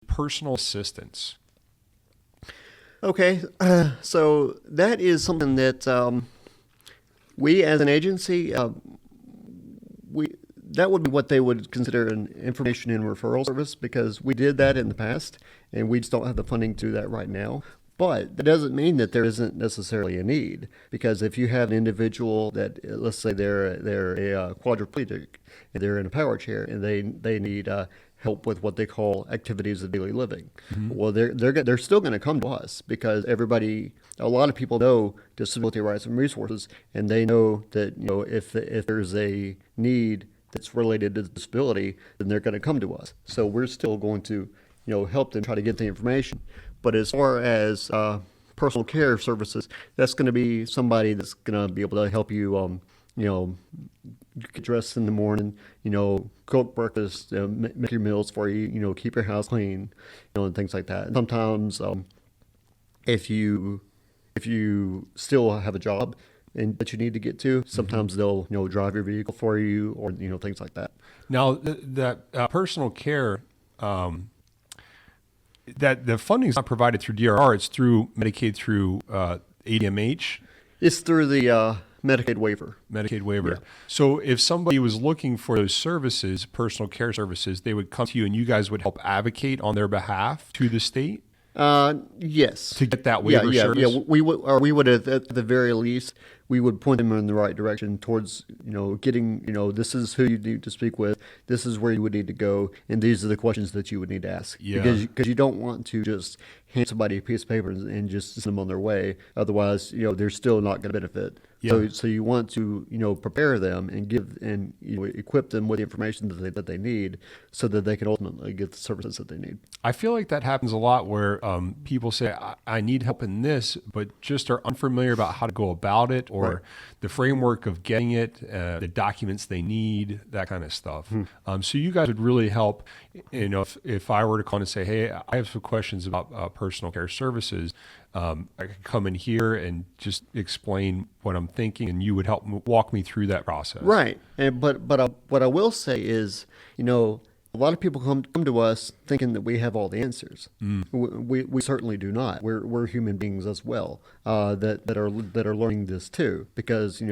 personal assistance? Okay, so that is something that we as an agency, we that would be what they would consider an information and referral service, because we did that in the past and we just don't have the funding to do that right now. But that doesn't mean that there isn't necessarily a need, because if you have an individual that, let's say they're a quadriplegic and they're in a power chair and they need help with what they call activities of daily living, well, they're still going to come to us, because a lot of people know disability rights and resources, and they know that if there's a need that's related to disability, then they're going to come to us. So we're still going to help them try to get the information. But as far as personal care services, that's going to be somebody that's going to be able to help you, get dressed in the morning, cook breakfast, make your meals for you, keep your house clean, and things like that. And sometimes, if you still have a job and that you need to get to, sometimes they'll drive your vehicle for you, or things like that. Now, that personal care. That the funding is not provided through DRR; it's through Medicaid, through ADMH. It's through the Medicaid waiver. Medicaid waiver. Yeah. So if somebody was looking for those services, personal care services, they would come to you, and you guys would help advocate on their behalf to the state Yes. to get that waiver service. Yeah. We would at the very least, we would point them in the right direction towards, getting, this is who you need to speak with, this is where you would need to go, and these are the questions that you would need to ask. Yeah. Because you don't want to just hand somebody a piece of paper and just send them on their way. Otherwise, they're still not going to benefit. Yeah. So you want to, prepare them and give and equip them with the information that they need, so that they can ultimately get the services that they need. I feel like that happens a lot where people say, I need help in this, but just are unfamiliar about how to go about it, or Right. the framework of getting it, the documents they need, that kind of stuff. So you guys would really help. If I were to call and say, hey, I have some questions about personal care services, I could come in here and just explain what I'm thinking, and you would help walk me through that process. Right. But what I will say is, a lot of people come to us thinking that we have all the answers. We certainly do not. We're human beings as well, that are learning this too, because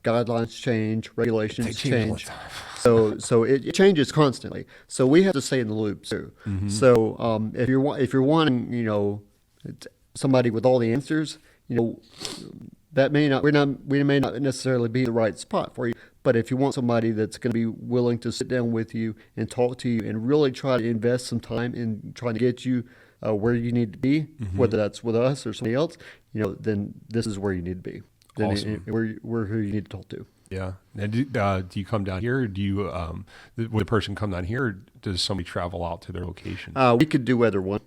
guidelines change, regulations They change all the change. time. So it changes constantly. So we have to stay in the loop too. So if you're wanting somebody with all the answers, that we may not necessarily be the right spot for you. But if you want somebody that's going to be willing to sit down with you and talk to you and really try to invest some time in trying to get you where you need to be, whether that's with us or somebody else, then this is where you need to be. Then Awesome. we're who you need to talk to. Yeah. And do you come down here? Or do you would the person come down here, or does somebody travel out to their location? We could do either one.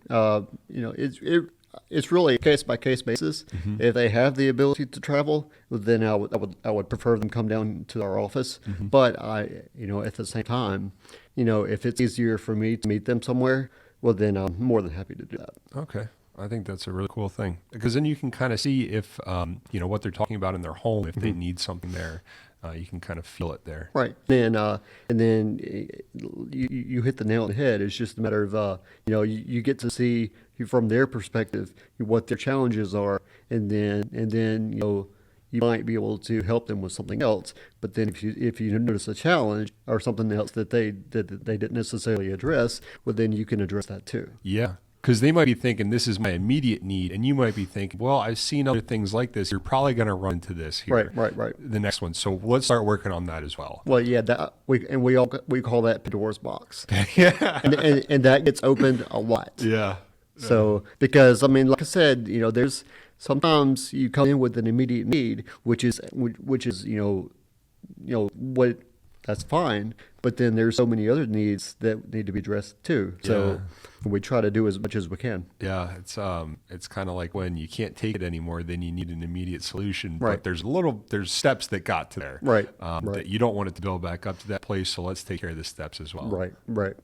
It's really a case by case basis. If they have the ability to travel, then I would prefer them come down to our office. But at the same time, if it's easier for me to meet them somewhere, well, then I'm more than happy to do that. Okay. I think that's a really cool thing, because then you can kind of see if, what they're talking about in their home, if they need something there, you can kind of feel it there. Right. And then you hit the nail on the head. It's just a matter of, you get to see from their perspective what their challenges are. And then you might be able to help them with something else. But then if you notice a challenge or something else that they didn't necessarily address, well, then you can address that too. Yeah. Because they might be thinking, this is my immediate need. And you might be thinking, well, I've seen other things like this. You're probably going to run into this here. Right. The next one. So let's start working on that as well. Well, yeah, we call that Pandora's box. Yeah. and that gets opened a lot. Yeah. So, because, like I said, there's sometimes you come in with an immediate need, which is what, that's fine. But then there's so many other needs that need to be addressed too. So we try to do as much as we can. Yeah. It's kind of like when you can't take it anymore, then you need an immediate solution. Right. But there's steps that got to there. Right. That you don't want it to build back up to that place. So let's take care of the steps as well. Right.